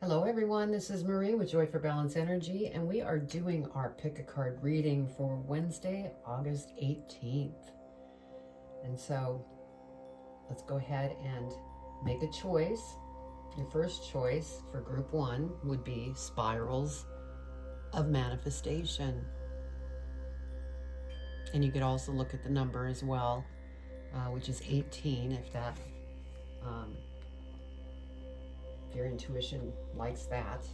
Hello everyone, this is Marie with Joy for Balance Energy, and we are doing our pick a card reading for Wednesday, August 18th. And so let's go ahead and make a choice. Your first choice for group 1 would be Spirals of Manifestation. And you could also look at the number as well, which is 18 if that your intuition likes that.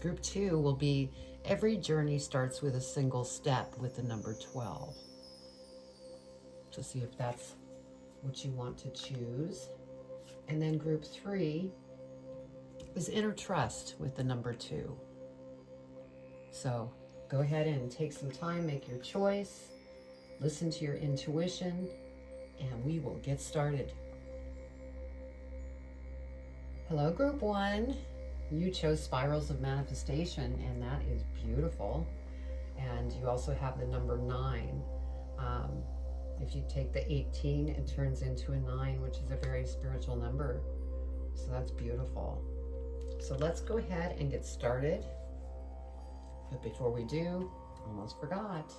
Group 2 will be every journey starts with a single step with the number 12. So see if that's what you want to choose. And then group 3 is inner trust with the number 2. So go ahead and take some time, make your choice, listen to your intuition, and we will get started. Hello, group 1. You chose Spirals of Manifestation, and that is beautiful. And you also have the number 9. If you take the 18, it turns into a 9, which is a very spiritual number. So that's beautiful. So let's go ahead and get started. But before we do, almost forgot.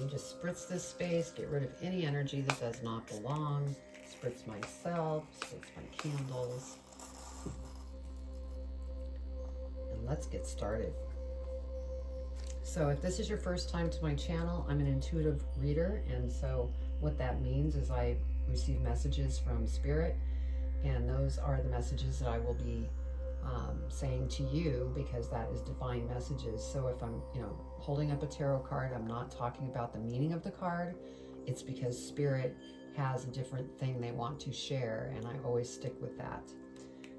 You just spritz this space, get rid of any energy that does not belong. Spritz myself, spritz my candles. And let's get started. So if this is your first time to my channel, I'm an intuitive reader, and so what that means is I receive messages from Spirit, and those are the messages that I will be saying to you, because that is divine messages. So if I'm holding up a tarot card, I'm not talking about the meaning of the card. It's because Spirit has a different thing they want to share, and I always stick with that.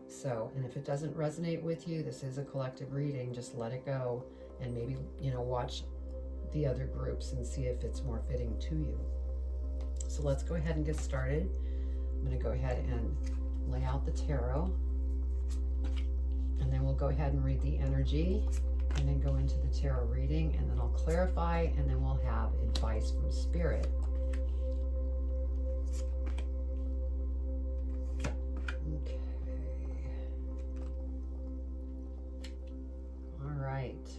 So, and if it doesn't resonate with you, this is a collective reading, just let it go, and maybe, watch the other groups and see if it's more fitting to you. So let's go ahead and get started. I'm going to go ahead and lay out the tarot, and then we'll go ahead and read the energy, and then go into the tarot reading, and then I'll clarify, and then we'll have advice from Spirit. Okay. All right.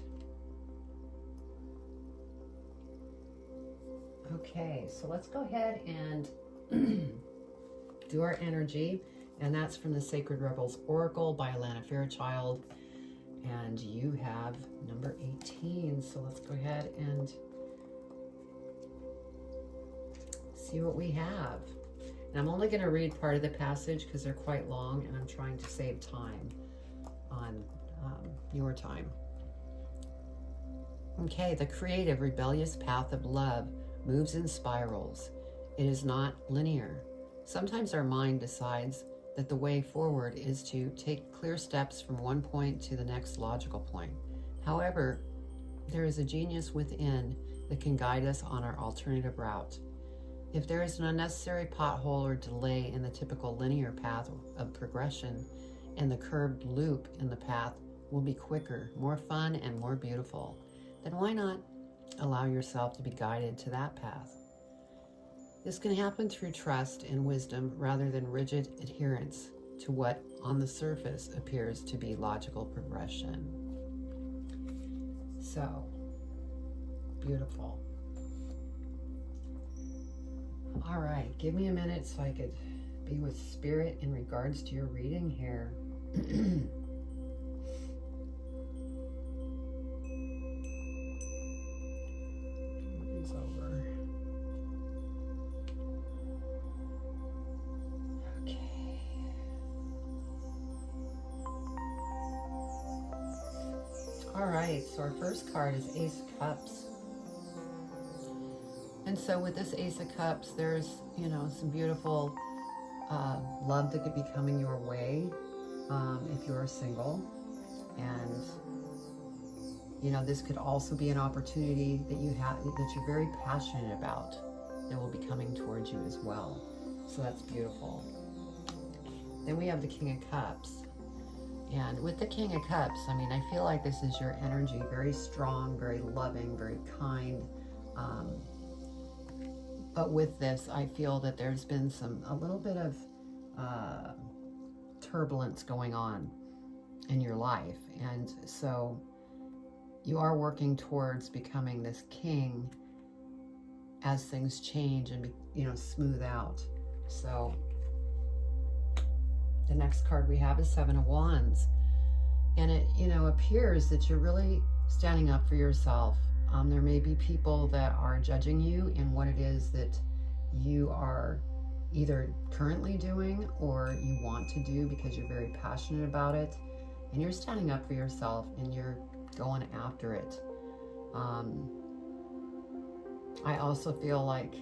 Okay, so let's go ahead and do our energy, and that's from the Sacred Rebels Oracle by Alana Fairchild, and you have number 18. So let's go ahead and see what we have. And I'm only going to read part of the passage because they're quite long, and I'm trying to save time on your time. Okay, the creative, rebellious path of love moves in spirals. It is not linear. Sometimes our mind decides that the way forward is to take clear steps from one point to the next logical point. However, there is a genius within that can guide us on our alternative route. If there is an unnecessary pothole or delay in the typical linear path of progression, and the curved loop in the path will be quicker, more fun, and more beautiful, then why not allow yourself to be guided to that path? This can happen through trust and wisdom rather than rigid adherence to what on the surface appears to be logical progression. So, beautiful. All right, give me a minute so I could be with Spirit in regards to your reading here. Over. Okay. All right, so our first card is Ace of Cups. And so with this Ace of Cups, there's, some beautiful love that could be coming your way if you're single. And this could also be an opportunity that you have, that you're very passionate about, that will be coming towards you as well. So that's beautiful. Then we have the King of Cups. And with the King of Cups, I feel like this is your energy, very strong, very loving, very kind. But with this, I feel that there's been a little bit of turbulence going on. in your life. And so you are working towards becoming this king as things change and smooth out. So the next card we have is Seven of Wands, and it appears that you're really standing up for yourself. There may be people that are judging you in what it is that you are either currently doing or you want to do because you're very passionate about it, and you're standing up for yourself and you're going after it. I also feel like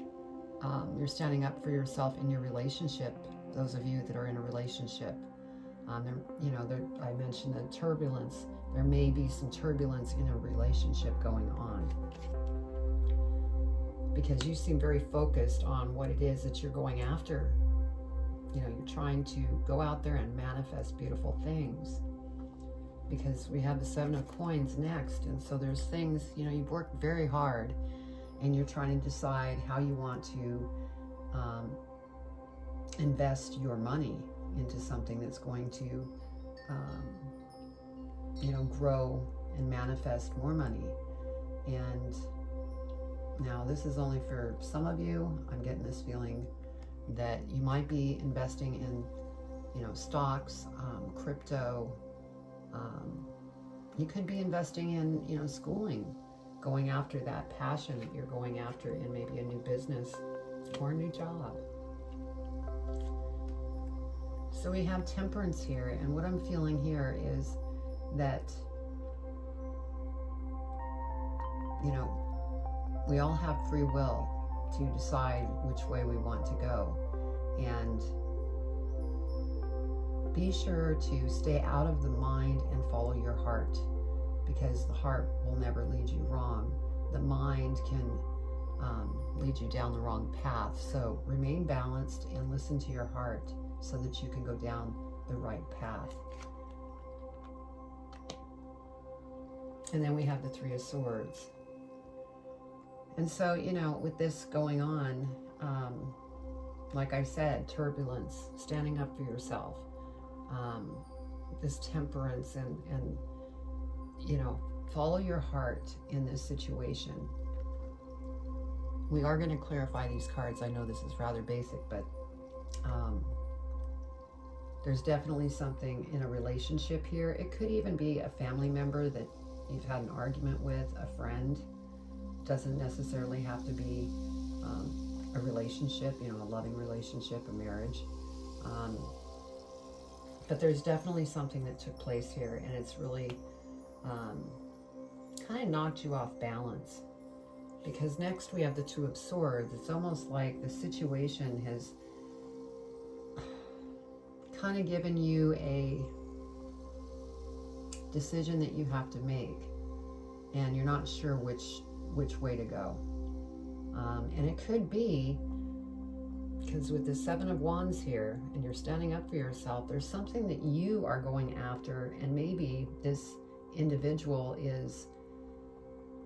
you're standing up for yourself in your relationship. Those of you that are in a relationship, I mentioned the turbulence. There may be some turbulence in a relationship going on because you seem very focused on what it is that you're going after. You're trying to go out there and manifest beautiful things, because we have the Seven of Coins next. And so there's things, you've worked very hard and you're trying to decide how you want to invest your money into something that's going to grow and manifest more money. And now this is only for some of you. I'm getting this feeling that you might be investing in stocks, crypto. You could be investing in schooling, going after that passion that you're going after in maybe a new business or a new job. So we have Temperance here, and what I'm feeling here is that we all have free will to decide which way we want to go, and be sure to stay out of the mind and follow your heart, because the heart will never lead you wrong. The mind can lead you down the wrong path. So remain balanced and listen to your heart so that you can go down the right path. And then we have the Three of Swords. And so, with this going on, like I said, turbulence, standing up for yourself, this temperance, and follow your heart in this situation. We are going to clarify these cards. I know this is rather basic, but there's definitely something in a relationship here. It could even be a family member that you've had an argument with, a friend. Doesn't necessarily have to be a relationship, a loving relationship, a marriage. But there's definitely something that took place here, and it's really kind of knocked you off balance. Because next we have the Two of Swords. It's almost like the situation has kind of given you a decision that you have to make, and you're not sure which way to go. And it could be because with the Seven of Wands here, and you're standing up for yourself, there's something that you are going after, and maybe this individual is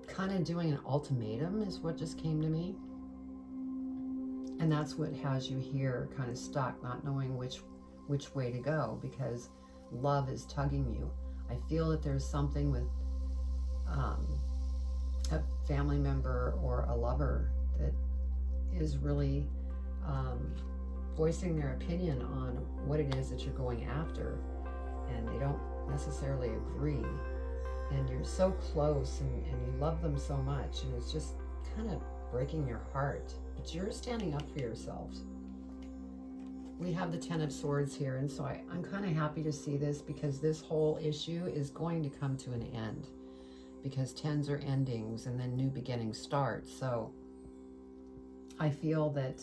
kind of doing an ultimatum, is what just came to me. And that's what has you here kind of stuck, not knowing which way to go, because love is tugging you. I feel that there's something with a family member or a lover that is really voicing their opinion on what it is that you're going after, and they don't necessarily agree, and you're so close, and you love them so much, and it's just kind of breaking your heart, but you're standing up for yourselves. We have the Ten of Swords here, and so I'm kind of happy to see this, because this whole issue is going to come to an end, because tens are endings and then new beginnings start. So I feel that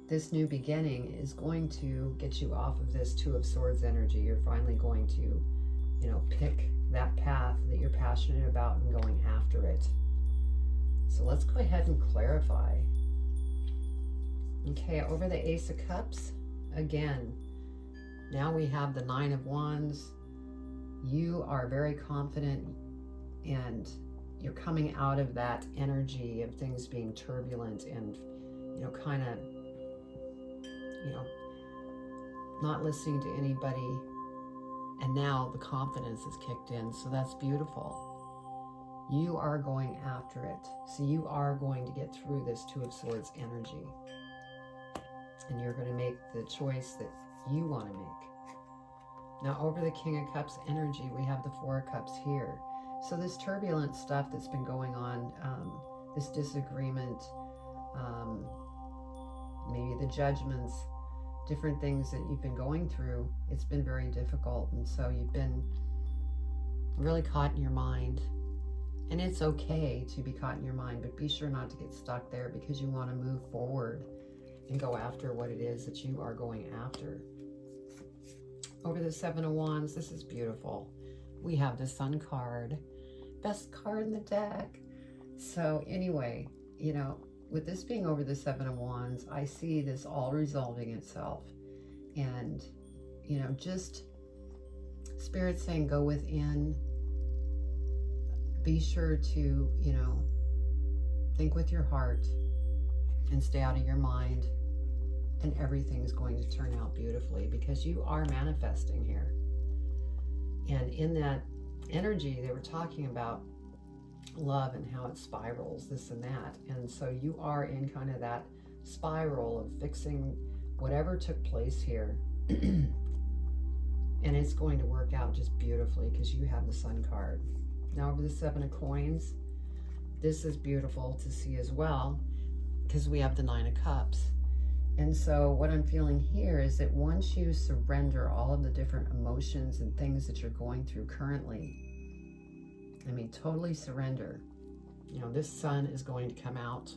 this new beginning is going to get you off of this Two of Swords energy. You're finally going to, pick that path that you're passionate about and going after it. So let's go ahead and clarify. Okay, over the Ace of Cups, again, now we have the Nine of Wands. You are very confident, and you're coming out of that energy of things being turbulent and, kind of, not listening to anybody, And now the confidence is kicked in. So that's beautiful. You are going after it. So you are going to get through this Two of Swords energy. And you're going to make the choice that you want to make. Now over the King of Cups energy, we have the Four of Cups here. So this turbulent stuff that's been going on, this disagreement, maybe the judgments, different things that you've been going through, it's been very difficult. And so you've been really caught in your mind. And it's okay to be caught in your mind, but be sure not to get stuck there, because you want to move forward and go after what it is that you are going after. Over the Seven of Wands, this is beautiful. We have the Sun card, best card in the deck. So anyway, you know, with this being over the Seven of Wands, I see this all resolving itself. And, you know, just Spirit saying go within. Be sure to, you know, think with your heart and stay out of your mind. And everything's going to turn out beautifully, because you are manifesting here. And in that energy, they were talking about love and how it spirals, this and that. And so you are in kind of that spiral of fixing whatever took place here. And it's going to work out just beautifully, because you have the Sun card. Now over the Seven of Coins, this is beautiful to see as well, because we have the Nine of Cups. And so what I'm feeling here is that once you surrender all of the different emotions and things that you're going through currently, I mean, totally surrender, you know, this sun is going to come out,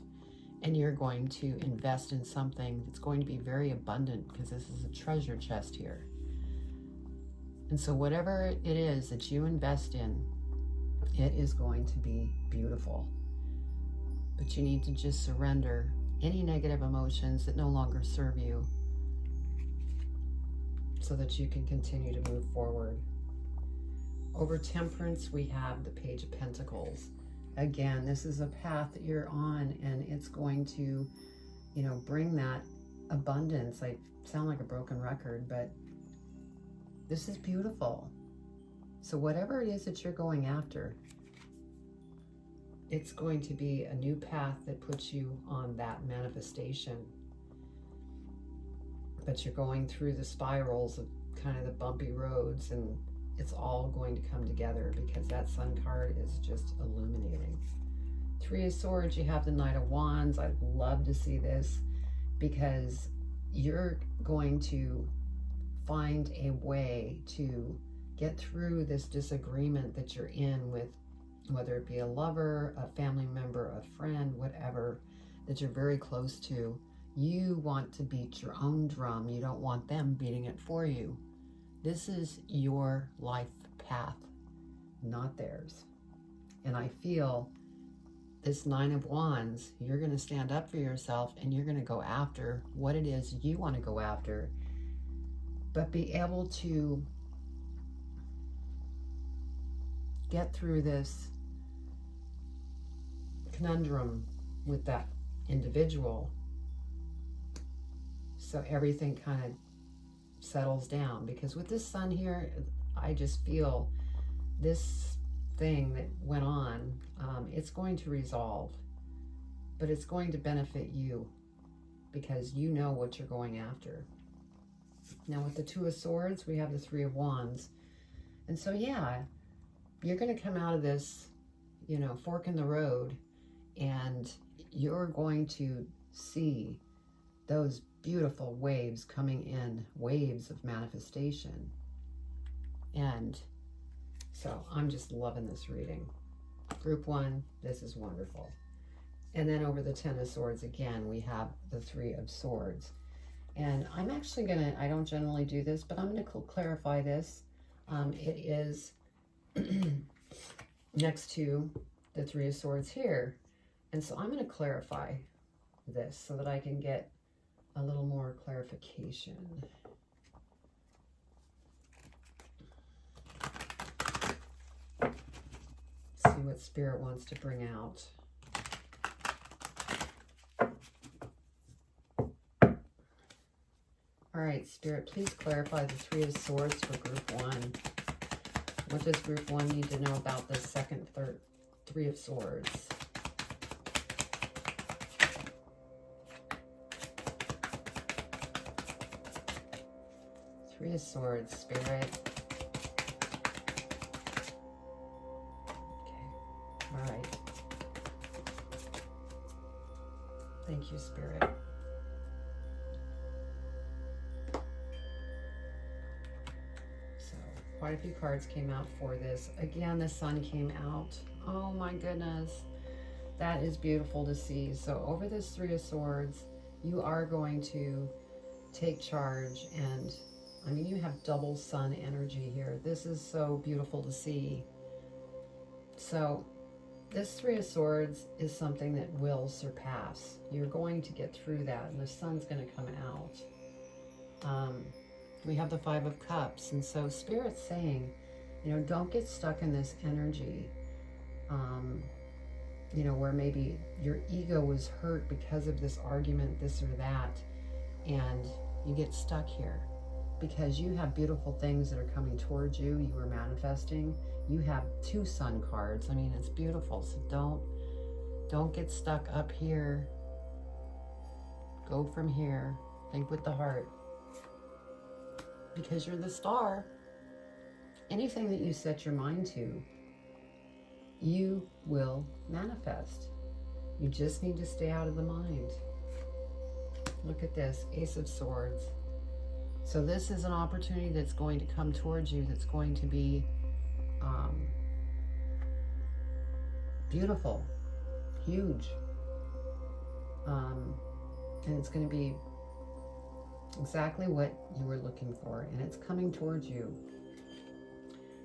and you're going to invest in something that's going to be very abundant, because this is a treasure chest here. And so whatever it is that you invest in, it is going to be beautiful. But you need to just surrender any negative emotions that no longer serve you, so that you can continue to move forward. Over Temperance, we have the Page of Pentacles. Again, this is a path that you're on, and it's going to, you know, bring that abundance. I sound like a broken record, but this is beautiful. So whatever it is that you're going after, it's going to be a new path that puts you on that manifestation. But you're going through the spirals of kind of the bumpy roads, and it's all going to come together, because that Sun card is just illuminating. Three of Swords, you have the Knight of Wands. I'd love to see this, because you're going to find a way to get through this disagreement that you're in with, whether it be a lover, a family member, a friend, whatever, that you're very close to. You want to beat your own drum. You don't want them beating it for you. This is your life path, not theirs. And I feel this Nine of Wands, you're going to stand up for yourself, and you're going to go after what it is you want to go after, but be able to get through this conundrum with that individual, so everything kind of settles down. Because with this Sun here, I just feel this thing that went on, it's going to resolve, but it's going to benefit you, because you know what you're going after. Now with the Two of Swords, we have the Three of Wands. And so yeah, you're going to come out of this, you know, fork in the road, and you're going to see those beautiful waves coming in, waves of manifestation. And so I'm just loving this reading. Group 1, this is wonderful. And then over the Ten of Swords, again, we have the Three of Swords. And I'm actually going to, I don't generally do this, but I'm going to clarify this. It is next to the Three of Swords here. And so I'm going to clarify this so that I can get a little more clarification. See what Spirit wants to bring out. All right, Spirit, please clarify the Three of Swords for Group 1. What does group 1 need to know about the second, third, 3 of Swords? Three of Swords, Spirit. Okay, all right. Thank you, Spirit. So, quite a few cards came out for this. Again, the Sun came out. Oh my goodness. That is beautiful to see. So, over this 3 of Swords, you are going to take charge. And, I mean, you have double Sun energy here. This is so beautiful to see. So, this 3 of Swords is something that will surpass. You're going to get through that, and the Sun's going to come out. We have the 5 of Cups, and so Spirit's saying, you know, don't get stuck in this energy, you know, where maybe your ego was hurt because of this argument, this or that, and you get stuck here. Because you have beautiful things that are coming towards you. You are manifesting. You have 2 Sun cards. I mean, it's beautiful. So don't get stuck up here. Go from here. Think with the heart. Because you're the star. Anything that you set your mind to, you will manifest. You just need to stay out of the mind. Look at this, Ace of Swords. So this is an opportunity that's going to come towards you, that's going to be beautiful, huge, and it's going to be exactly what you were looking for, and it's coming towards you.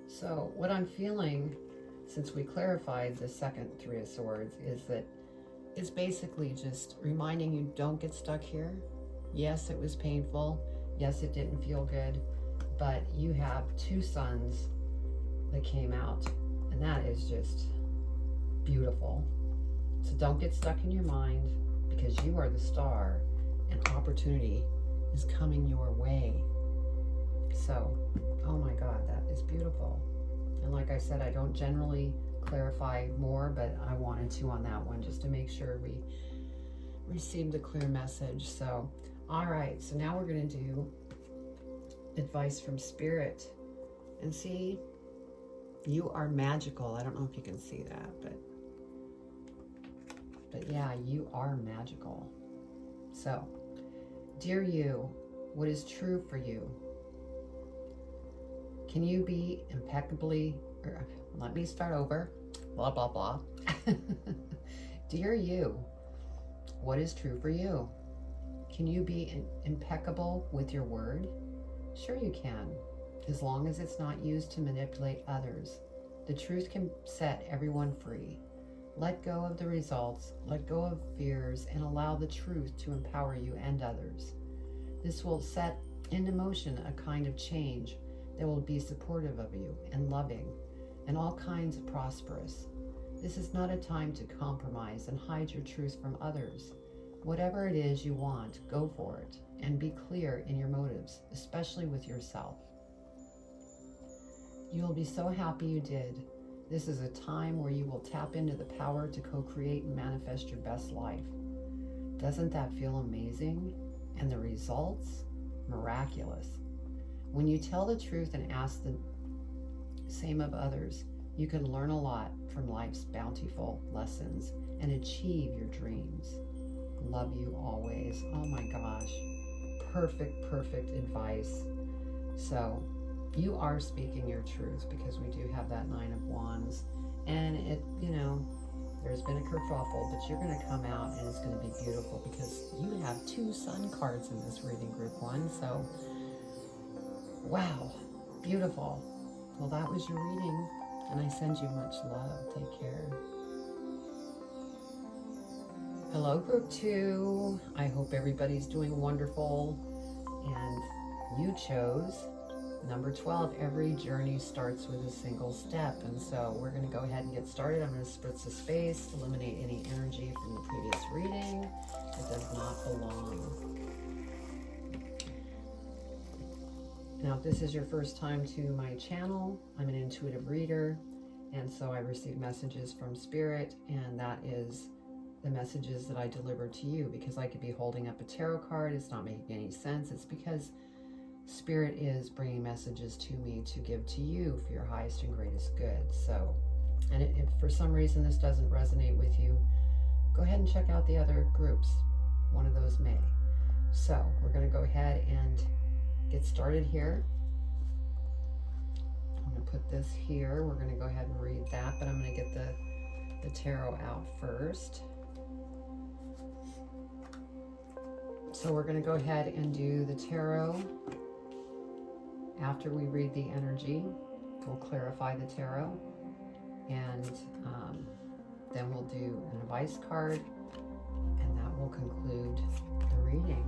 So what I'm feeling, since we clarified the second 3 of Swords, is that it's basically just reminding you, don't get stuck here. Yes, it was painful. Yes, it didn't feel good, but you have 2 suns that came out, and that is just beautiful. So don't get stuck in your mind, because you are the star, and opportunity is coming your way. So, oh my God, that is beautiful. And like I said, I don't generally clarify more, but I wanted to on that one just to make sure we received a clear message. So, all right, so now we're going to do advice from Spirit. And see, you are magical. I don't know if you can see that, but yeah, you are magical. So, dear you, what is true for you? Can you be impeccably, or let me start over, blah, blah, blah. Dear you, what is true for you? Can you be impeccable with your word? Sure you can, as long as it's not used to manipulate others. The truth can set everyone free. Let go of the results, let go of fears, and allow the truth to empower you and others. This will set into motion a kind of change that will be supportive of you and loving and all kinds of prosperous. This is not a time to compromise and hide your truth from others. Whatever it is you want, go for it, and be clear in your motives, especially with yourself. You will be so happy you did. This is a time where you will tap into the power to co-create and manifest your best life. Doesn't that feel amazing? And the results? Miraculous. When you tell the truth and ask the same of others, you can learn a lot from life's bountiful lessons and achieve your dreams. Love you always. Oh my gosh. Perfect, perfect advice. So, you are speaking your truth, because we do have that 9 of Wands. And it, you know, there's been a kerfuffle, but you're going to come out and it's going to be beautiful, because you have 2 Sun cards in this reading, group 1. So, wow, beautiful. Well, that was your reading, and I send you much love. Take care. Hello, group 2. I hope everybody's doing wonderful, and you chose number 12. Every journey starts with a single step. And so we're going to go ahead and get started. I'm going to spritz the space, eliminate any energy from the previous reading. It does not belong. Now, if this is your first time to my channel, I'm an intuitive reader, and so I receive messages from Spirit, and that is the messages that I deliver to you, because I could be holding up a tarot card. It's not making any sense. It's because Spirit is bringing messages to me to give to you for your highest and greatest good. So, and if for some reason this doesn't resonate with you, go ahead and check out the other groups. One of those may. So we're going to go ahead and get started here. I'm going to put this here. We're going to go ahead and read that, but I'm going to get the tarot out first. So we're going to go ahead and do the tarot. After we read the energy, we'll clarify the tarot, and then we'll do an advice card, and that will conclude the reading.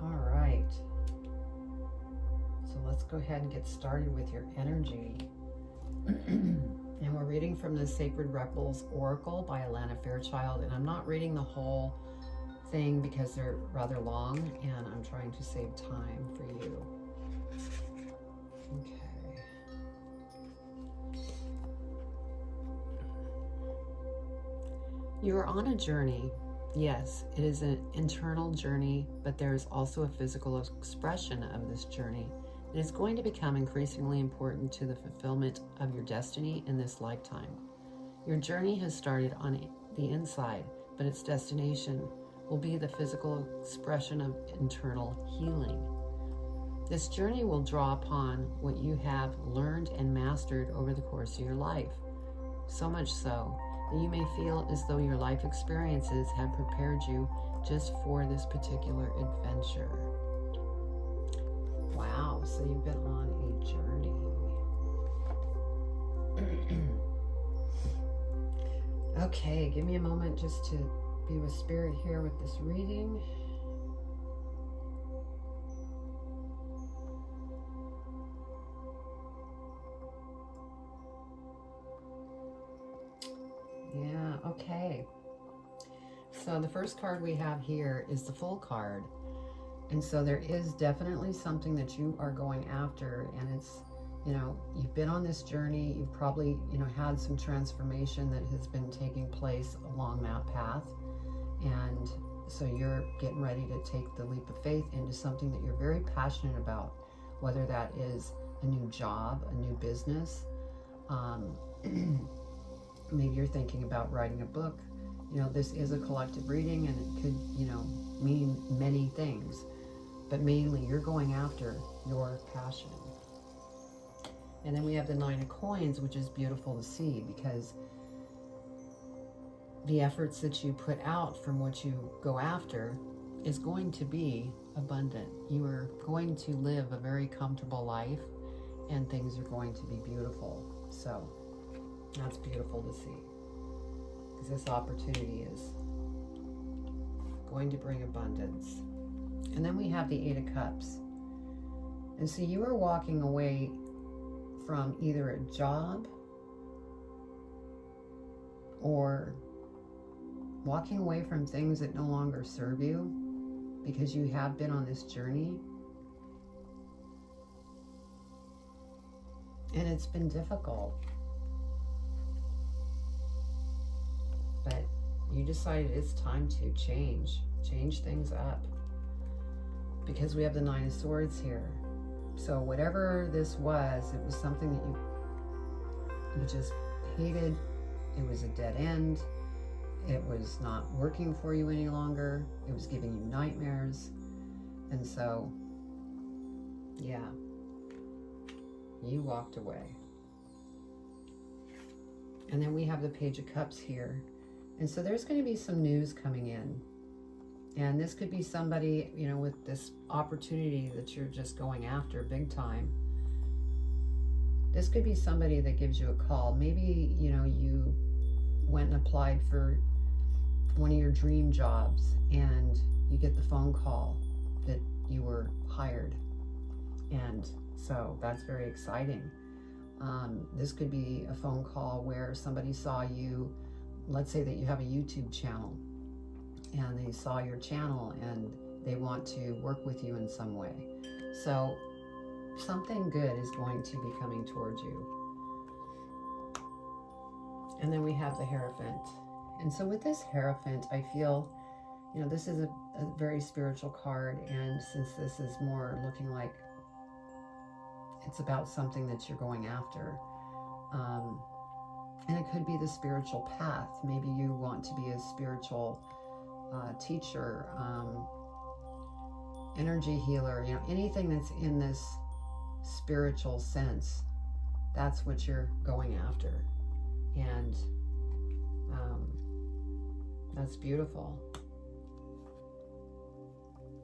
All right. So let's go ahead and get started with your energy. And we're reading from the Sacred Rebels Oracle by Alana Fairchild, and I'm not reading the whole thing because they're rather long, and I'm trying to save time for you. Okay. You are on a journey. Yes, it is an internal journey, but there is also a physical expression of this journey. It is going to become increasingly important to the fulfillment of your destiny in this lifetime. Your journey has started on the inside, but its destination will be the physical expression of internal healing. This journey will draw upon what you have learned and mastered over the course of your life, so much so that you may feel as though your life experiences have prepared you just for this particular adventure. Wow, so you've been on a journey. Okay, give me a moment just to be with Spirit here with this reading. Yeah, okay. So the first card we have here is the Fool card. And so there is definitely something that you are going after, and it's, you know, you've been on this journey. You've probably, you know, had some transformation that has been taking place along that path. And so you're getting ready to take the leap of faith into something that you're very passionate about, whether that is a new job, a new business. Maybe you're thinking about writing a book. You know, this is a collective reading, and it could, you know, mean many things. But mainly you're going after your passion. And then we have the Nine of Coins, which is beautiful to see, because the efforts that you put out from what you go after is going to be abundant. You are going to live a very comfortable life, and things are going to be beautiful. So that's beautiful to see, because this opportunity is going to bring abundance. And then we have the Eight of Cups. And so you are walking away from either a job or walking away from things that no longer serve you, because you have been on this journey. And it's been difficult. But you decided it's time to change things up, because we have the Nine of Swords here. So whatever this was, it was something that you just hated. It was a dead end. It was not working for you any longer. It was giving you nightmares. And so, yeah, you walked away. And then we have the Page of Cups here. And so there's going to be some news coming in. And this could be somebody, you know, with this opportunity that you're just going after big time. This could be somebody that gives you a call. Maybe, you know, you went and applied for one of your dream jobs, and you get the phone call that you were hired. And so that's very exciting. This could be a phone call where somebody saw you. Let's say that you have a YouTube channel, and they saw your channel and they want to work with you in some way. So something good is going to be coming towards you. And then we have the Hierophant. And so with this Hierophant, I feel, you know, this is a very spiritual card. And since this is more looking like it's about something that you're going after, and it could be the spiritual path. Maybe you want to be a spiritual teacher, energy healer, you know, anything that's in this spiritual sense, that's what you're going after. And that's beautiful.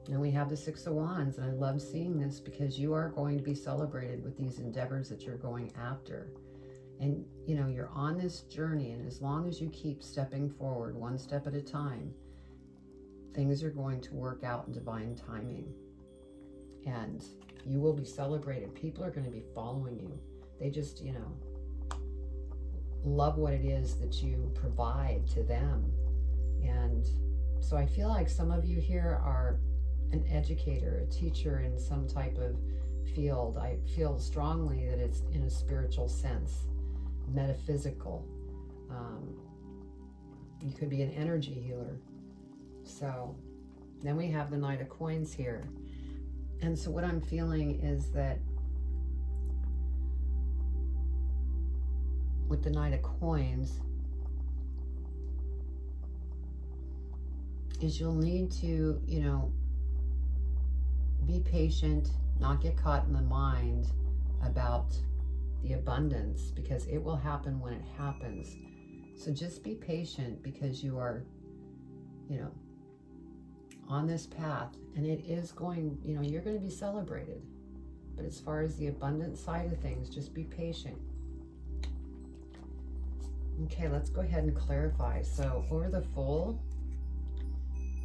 And we have the Six of Wands, and I love seeing this because you are going to be celebrated with these endeavors that you're going after. And, you know, you're on this journey, and as long as you keep stepping forward one step at a time, things are going to work out in divine timing. And you will be celebrated. People are going to be following you. They just, you know, love what it is that you provide to them. And so I feel like some of you here are an educator, a teacher in some type of field. I feel strongly that it's in a spiritual sense, metaphysical. You could be an energy healer. So then we have the Knight of Coins here. And so what I'm feeling is that with the Knight of Coins is you'll need to, you know, be patient, not get caught in the mind about the abundance, because it will happen when it happens. So just be patient, because you are, you know, on this path, and it is going, you know, you're going to be celebrated. But as far as the abundance side of things, just be patient. Okay, let's go ahead and clarify. So over the full,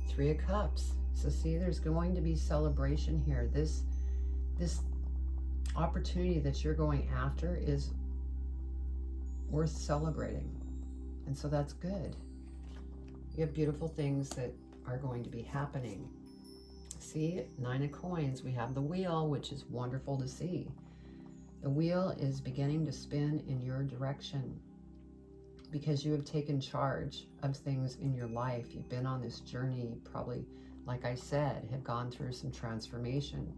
Three of Cups. So see, there's going to be celebration here. This opportunity that you're going after is worth celebrating. And so that's good. You have beautiful things that are going to be happening. See, Nine of Coins, we have the wheel, which is wonderful to see. The wheel is beginning to spin in your direction because you have taken charge of things in your life. You've been on this journey, probably, like I said, have gone through some transformation.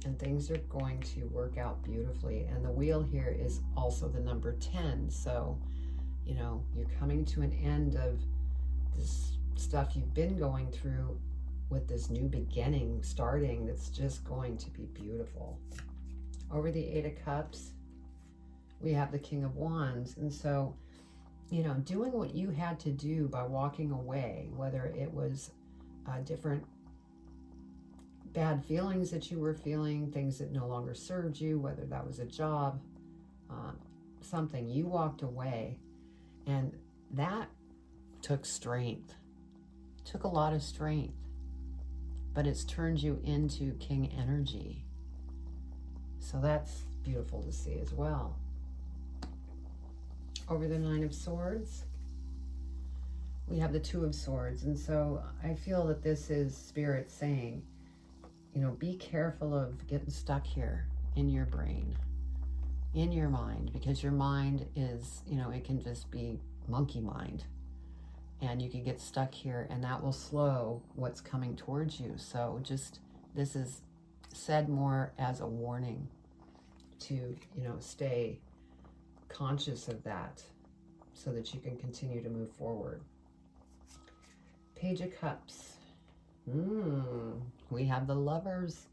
And things are going to work out beautifully. And the wheel here is also the number 10. So, you know, you're coming to an end of this stuff you've been going through with this new beginning starting that's just going to be beautiful. Over the Eight of Cups, we have the King of Wands. And so, you know, doing what you had to do by walking away, whether it was different bad feelings that you were feeling, things that no longer served you, whether that was a job, something, you walked away, and that took strength, took a lot of strength, but it's turned you into King energy. So that's beautiful to see as well. Over the Nine of Swords, we have the Two of Swords. And so I feel that this is Spirit saying, you know, be careful of getting stuck here in your brain, in your mind, because your mind is, you know, it can just be monkey mind, and you can get stuck here, and that will slow what's coming towards you. So just, this is said more as a warning to, you know, stay conscious of that so that you can continue to move forward. Page of Cups. We have the Lovers.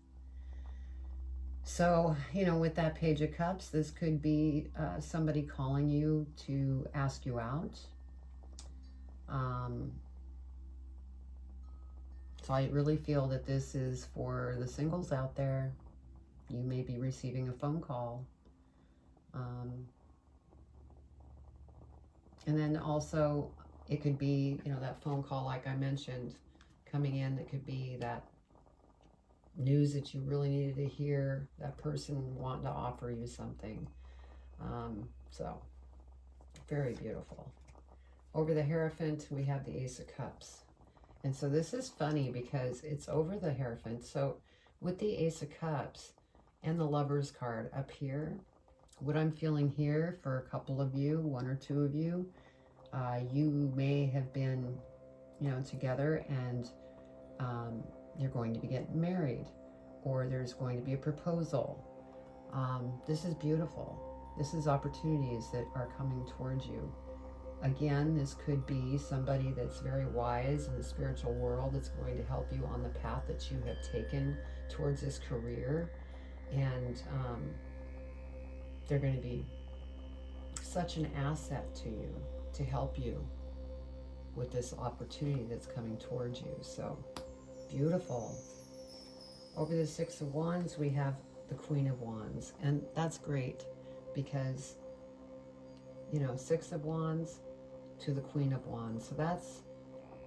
So, you know, with that Page of Cups, this could be somebody calling you to ask you out. So I really feel that this is for the singles out there. You may be receiving a phone call. And then also it could be, you know, that phone call, like I mentioned, coming in. That could be that news that you really needed to hear, that person wanting to offer you something. So very beautiful. Over the Hierophant, we have the Ace of Cups. And so this is funny because it's over the Hierophant. So with the Ace of Cups and the Lover's card up here, what I'm feeling here for a couple of you, one or two of you, you may have been, together, and you're going to be getting married, or there's going to be a proposal. This is beautiful. This is opportunities that are coming towards you. Again, this could be somebody that's very wise in the spiritual world that's going to help you on the path that you have taken towards this career. And they're going to be such an asset to you to help you with this opportunity that's coming towards you. So beautiful. Over the Six of Wands, we have the Queen of Wands. And that's great because, Six of Wands to the Queen of Wands. So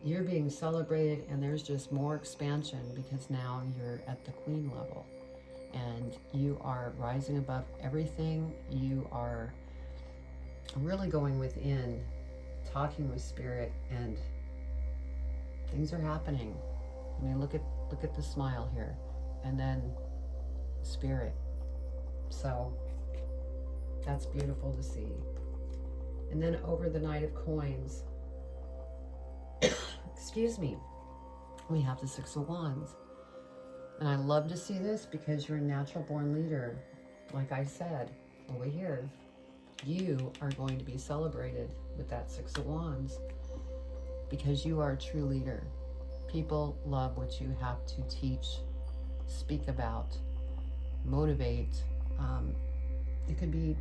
you're being celebrated, and there's just more expansion because now you're at the Queen level. And you are rising above everything. You are really going within, talking with Spirit, and things are happening. I mean, look at the smile here, and then Spirit. So that's beautiful to see. And then over the Knight of Coins, excuse me, we have the Six of Wands. And I love to see this because you're a natural born leader. Like I said, over here, you are going to be celebrated with that Six of Wands because you are a true leader. People love what you have to teach, speak about, motivate. It could be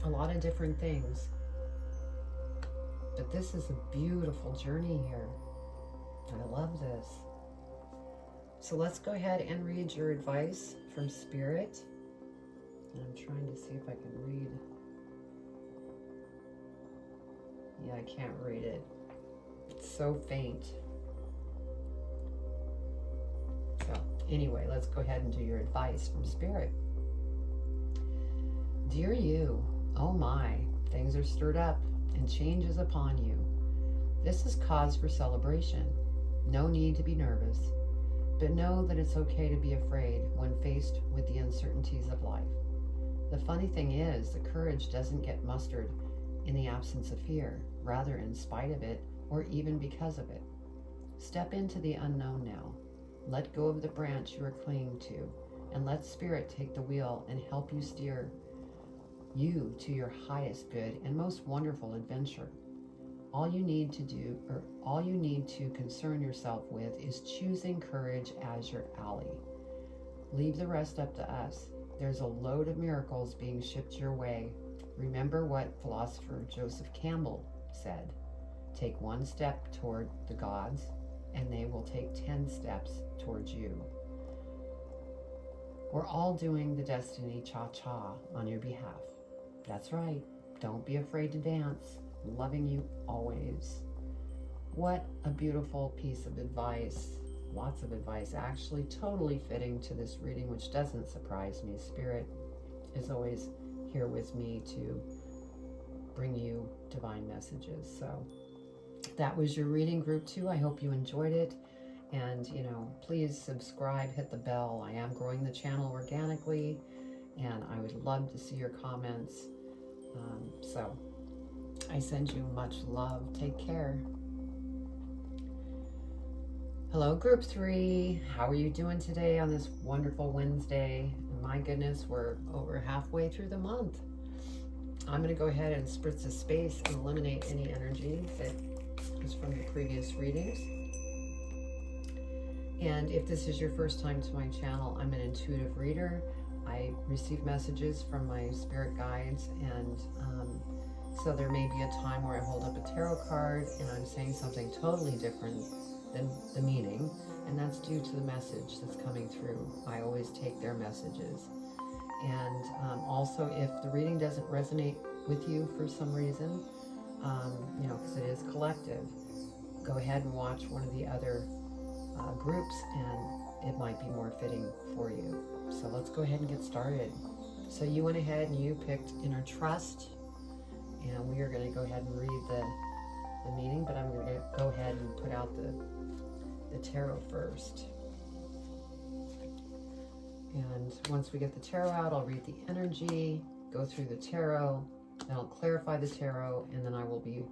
a lot of different things. But this is a beautiful journey here. I love this. So let's go ahead and read your advice from Spirit. And I'm trying to see if I can read. Yeah, I can't read it. It's so faint. So anyway, let's go ahead and do your advice from Spirit. Dear you, oh my, things are stirred up and change is upon you. This is cause for celebration. No need to be nervous. But know that it's okay to be afraid when faced with the uncertainties of life. The funny thing is, the courage doesn't get mustered in the absence of fear, rather in spite of it, or even because of it. Step into the unknown now. Let go of the branch you are clinging to, and let Spirit take the wheel and help you steer you to your highest good and most wonderful adventure. All you need to concern yourself with is choosing courage as your ally. Leave the rest up to us. There's a load of miracles being shipped your way. Remember what philosopher Joseph Campbell said. Take one step toward the gods, and they will take 10 steps towards you. We're all doing the Destiny Cha-Cha on your behalf. That's right. Don't be afraid to dance. Loving you always. What a beautiful piece of advice. Lots of advice, actually totally fitting to this reading, which doesn't surprise me. Spirit is always here with me to bring you divine messages. So that was your reading, group 2. I hope you enjoyed it. And, please subscribe, hit the bell. I am growing the channel organically, and I would love to see your comments. So I send you much love. Take care. Hello, group 3. How are you doing today on this wonderful Wednesday? My goodness, we're over halfway through the month. I'm going to go ahead and spritz the space and eliminate any energy that is from the previous readings. And if this is your first time to my channel, I'm an intuitive reader. I receive messages from my spirit guides, and so there may be a time where I hold up a tarot card and I'm saying something totally different than the meaning, and that's due to the message that's coming through. I always take their messages. And also, if the reading doesn't resonate with you for some reason, because it is collective, go ahead and watch one of the other groups, and it might be more fitting for you. So let's go ahead and get started. So you went ahead and you picked Inner Trust, and we are going to go ahead and read the the meeting, but I'm going to go ahead and put out the tarot first. And once we get the tarot out, I'll read the energy, go through the tarot, then I'll clarify the tarot, and then I will be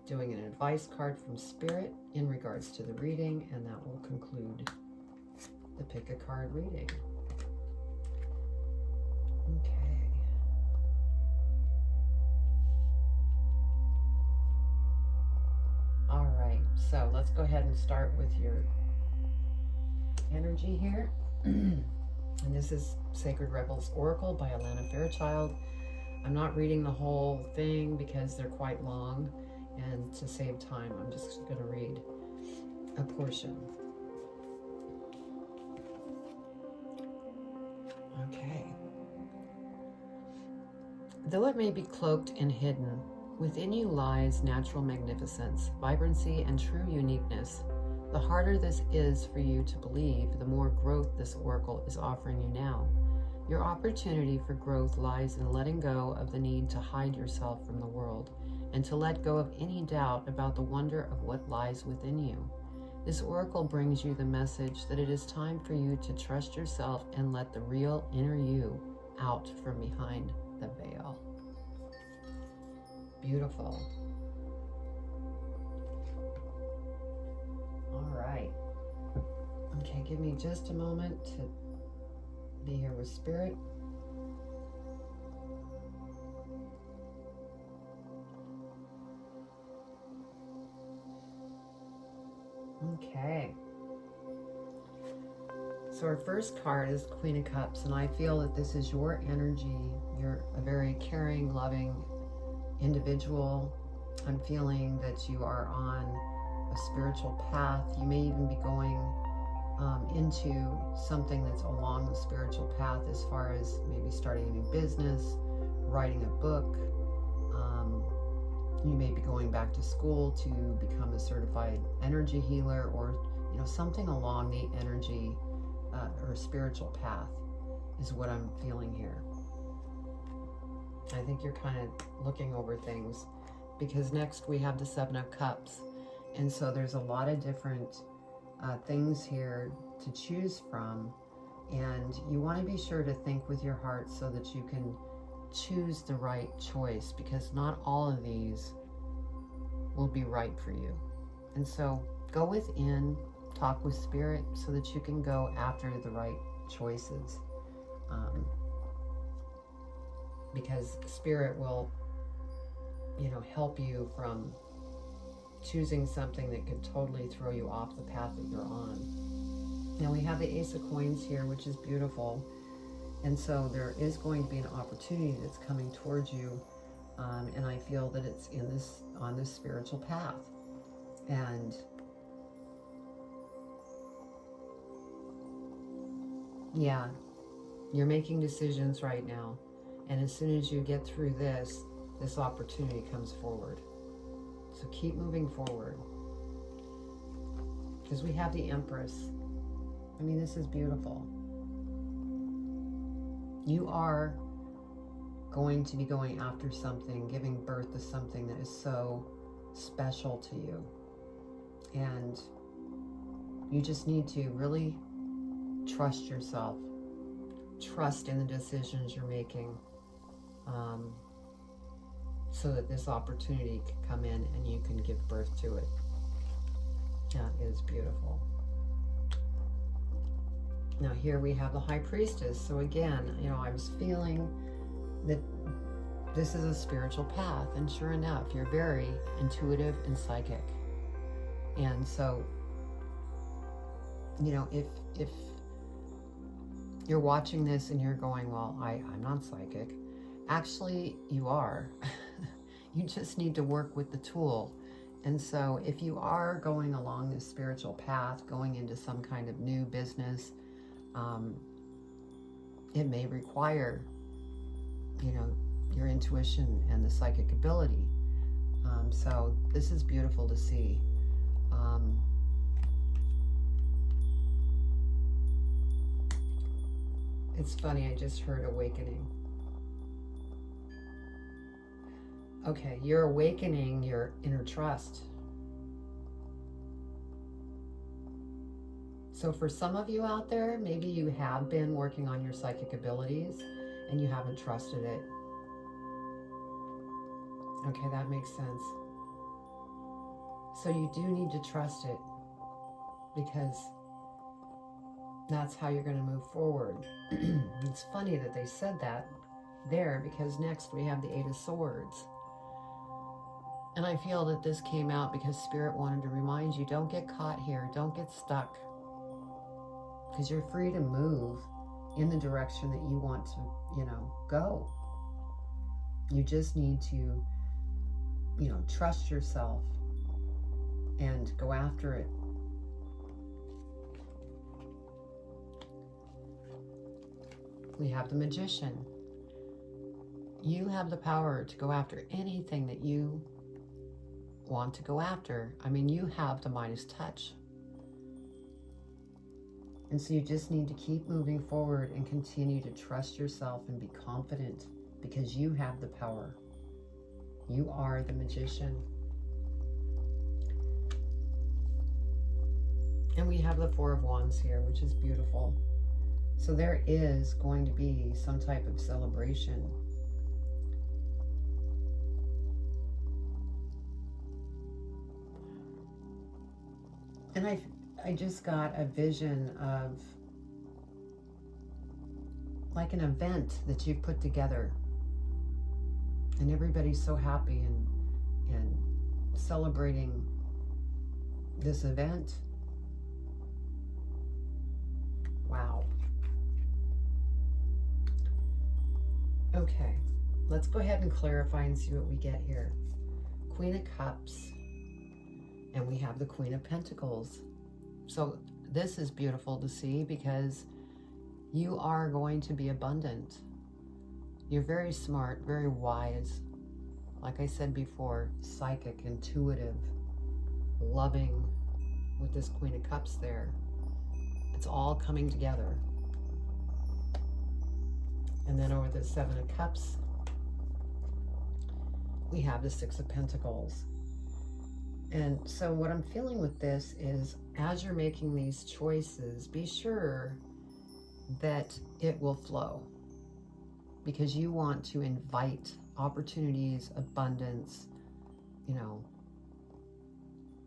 doing an advice card from Spirit in regards to the reading, and that will conclude the pick a card reading. Okay. All right, so let's go ahead and start with your energy here. And this is Sacred Rebels Oracle by Alana Fairchild. I'm not reading the whole thing because they're quite long, and to save time, I'm just going to read a portion. Okay. Though it may be cloaked and hidden, within you lies natural magnificence, vibrancy, and true uniqueness. The harder this is for you to believe, the more growth this oracle is offering you now. Your opportunity for growth lies in letting go of the need to hide yourself from the world and to let go of any doubt about the wonder of what lies within you. This oracle brings you the message that it is time for you to trust yourself and let the real inner you out from behind the veil. Beautiful. All right. Okay, give me just a moment to be here with Spirit. Okay. So our first card is Queen of Cups, and I feel that this is your energy. You're a very caring, loving individual. I'm feeling that you are on a spiritual path. You may even be going into something that's along the spiritual path, as far as maybe starting a new business, writing a book. You may be going back to school to become a certified energy healer, or something along the energy or spiritual path is what I'm feeling here. I think you're kind of looking over things, because next we have the Seven of Cups, and so there's a lot of different things here to choose from, and you want to be sure to think with your heart so that you can choose the right choice, because not all of these will be right for you. And so go within, talk with Spirit so that you can go after the right choices, because Spirit will help you from choosing something that could totally throw you off the path that you're on. Now we have the Ace of Coins here, which is beautiful, and so there is going to be an opportunity that's coming towards you, and I feel that it's on this spiritual path. And yeah, you're making decisions right now, and as soon as you get through this opportunity comes forward. So keep moving forward, because we have the Empress. I mean, this is beautiful. You are going to be going after something, giving birth to something that is so special to you. And you just need to really trust yourself, trust in the decisions you're making, so that this opportunity can come in and you can give birth to it. That is beautiful. Now here we have the High Priestess. So again, I was feeling that this is a spiritual path, and sure enough, you're very intuitive and psychic. And so, if you're watching this and you're going, well, I'm not psychic. Actually, you are. You just need to work with the tool. And so if you are going along this spiritual path, going into some kind of new business, it may require, your intuition and the psychic ability. So this is beautiful to see. It's funny, I just heard awakening. Okay, you're awakening your inner trust. So for some of you out there, maybe you have been working on your psychic abilities and you haven't trusted it. Okay, that makes sense. So you do need to trust it, because that's how you're going to move forward. It's funny that they said that there, because next we have the Eight of Swords. And I feel that this came out because Spirit wanted to remind you, don't get caught here, don't get stuck, because you're free to move in the direction that you want to, go. You just need to, trust yourself and go after it. We have the Magician. You have the power to go after anything that you want to go after. I mean, you have the Midas touch. And so you just need to keep moving forward and continue to trust yourself and be confident, because you have the power. You are the Magician. And we have the Four of Wands here, which is beautiful. So there is going to be some type of celebration. And I just got a vision of like an event that you've put together, and everybody's so happy and celebrating this event. Wow. Okay, let's go ahead and clarify and see what we get here. Queen of Cups, and we have the Queen of Pentacles. So this is beautiful to see, because you are going to be abundant. You're very smart, very wise. Like I said before, psychic, intuitive, loving, with this Queen of Cups there. It's all coming together. And then over the Seven of Cups, we have the Six of Pentacles. And so what I'm feeling with this is, as you're making these choices, be sure that it will flow, because you want to invite opportunities, abundance,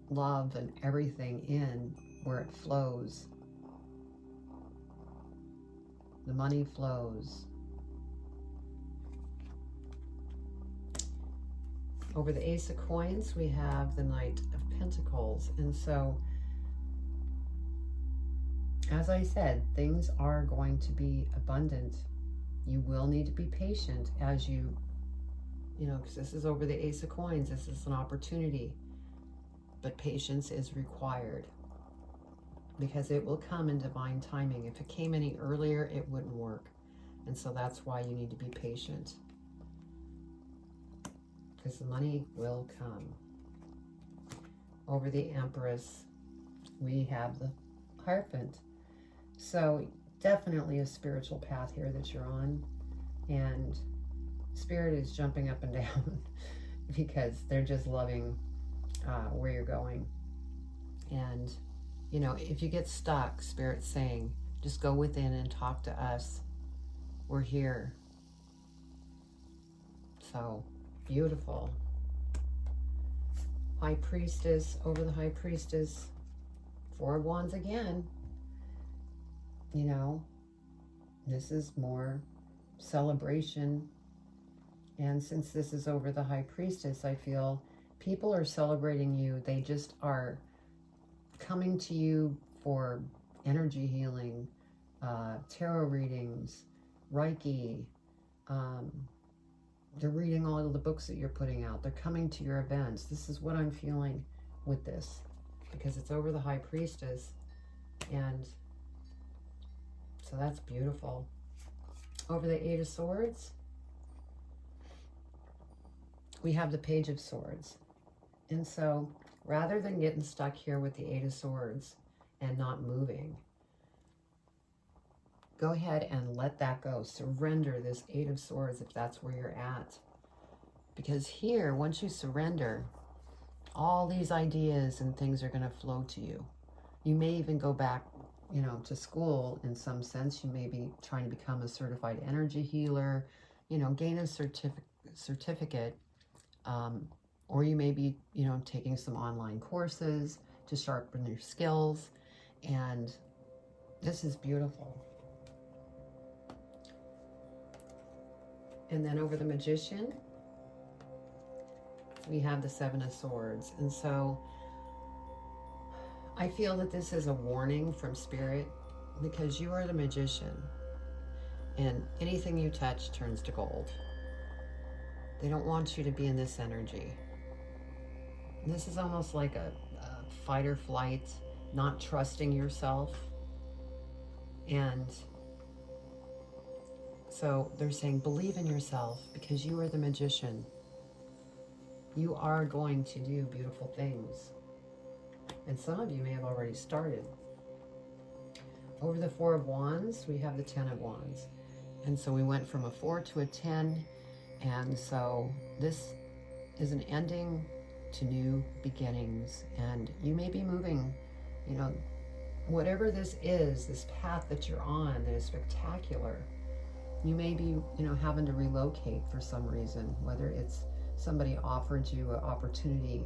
love and everything in where it flows. The money flows. Over the Ace of Coins, we have the Knight of Pentacles. And so, as I said, things are going to be abundant. You will need to be patient as you, because this is over the Ace of Coins. This is an opportunity. But patience is required, because it will come in divine timing. If it came any earlier, it wouldn't work. And so that's why you need to be patient, because the money will come. Over the Empress, we have the Hierophant. So definitely a spiritual path here that you're on, and Spirit is jumping up and down because they're just loving where you're going. And if you get stuck, Spirit's saying, just go within and talk to us. We're here. So beautiful. High Priestess, over the High Priestess, Four of Wands again. This is more celebration. And since this is over the High Priestess, I feel people are celebrating you. They just are coming to you for energy healing, tarot readings, Reiki. They're reading all of the books that you're putting out. They're coming to your events. This is what I'm feeling with this, because it's over the High Priestess. And so that's beautiful. Over the Eight of Swords, we have the Page of Swords. And so rather than getting stuck here with the Eight of Swords and not moving, go ahead and let that go. Surrender this Eight of Swords if that's where you're at. Because here, once you surrender, all these ideas and things are going to flow to you. You may even go back, to school in some sense. You may be trying to become a certified energy healer, gain a certificate, or you may be, taking some online courses to sharpen your skills. And this is beautiful. And then over the Magician, we have the Seven of Swords. And so I feel that this is a warning from Spirit, because you are the Magician and anything you touch turns to gold. They don't want you to be in this energy. And this is almost like a fight or flight, not trusting yourself. And so they're saying, believe in yourself, because you are the Magician. You are going to do beautiful things. And some of you may have already started. Over the Four of Wands, we have the Ten of Wands. And so we went from a 4 to a 10. And so this is an ending to new beginnings. And you may be moving, whatever this is, this path that you're on that is spectacular. You may be, having to relocate for some reason, whether it's somebody offered you an opportunity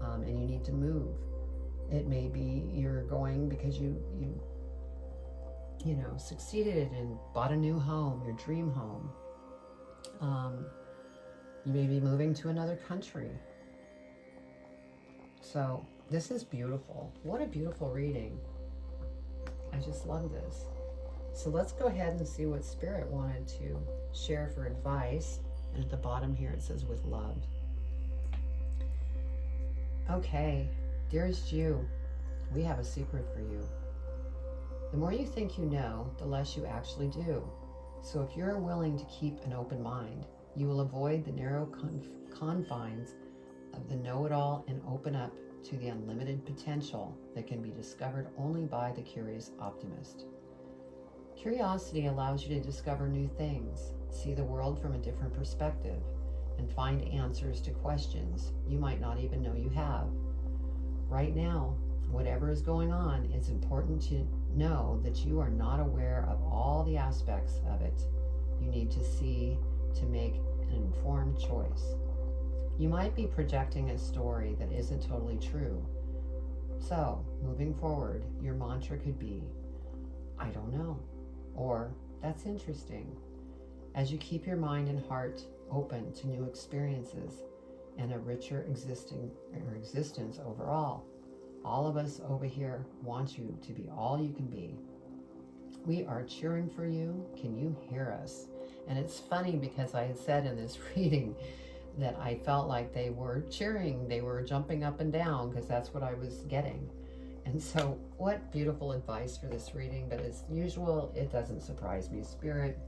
and you need to move. It may be you're going because you succeeded and bought a new home, your dream home. You may be moving to another country. So this is beautiful. What a beautiful reading. I just love this. So let's go ahead and see what Spirit wanted to share for advice. And at the bottom here it says, with love. Okay, dearest you, we have a secret for you. The more you think you know, the less you actually do. So if you're willing to keep an open mind, you will avoid the narrow confines of the know-it-all and open up to the unlimited potential that can be discovered only by the curious optimist. Curiosity allows you to discover new things, see the world from a different perspective, and find answers to questions you might not even know you have. Right now, whatever is going on, it's important to know that you are not aware of all the aspects of it you need to see to make an informed choice. You might be projecting a story that isn't totally true. So, moving forward, your mantra could be, I don't know, or that's interesting, as you keep your mind and heart open to new experiences and a richer existence overall. All of us over here want you to be all you can be. We are cheering for you. Can you hear us? And it's funny because I had said in this reading that I felt like they were cheering, they were jumping up and down, because that's what I was getting. And so what beautiful advice for this reading. But as usual, it doesn't surprise me. Spirit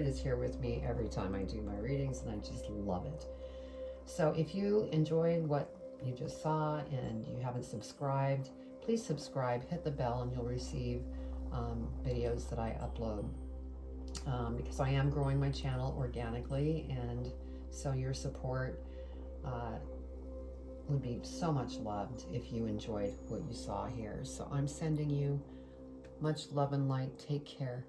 is here with me every time I do my readings, and I just love it. So if you enjoyed what you just saw and you haven't subscribed, please subscribe, hit the bell, and you'll receive videos that I upload, because I am growing my channel organically, and so your support would be so much loved if you enjoyed what you saw here. So I'm sending you much love and light. Take care.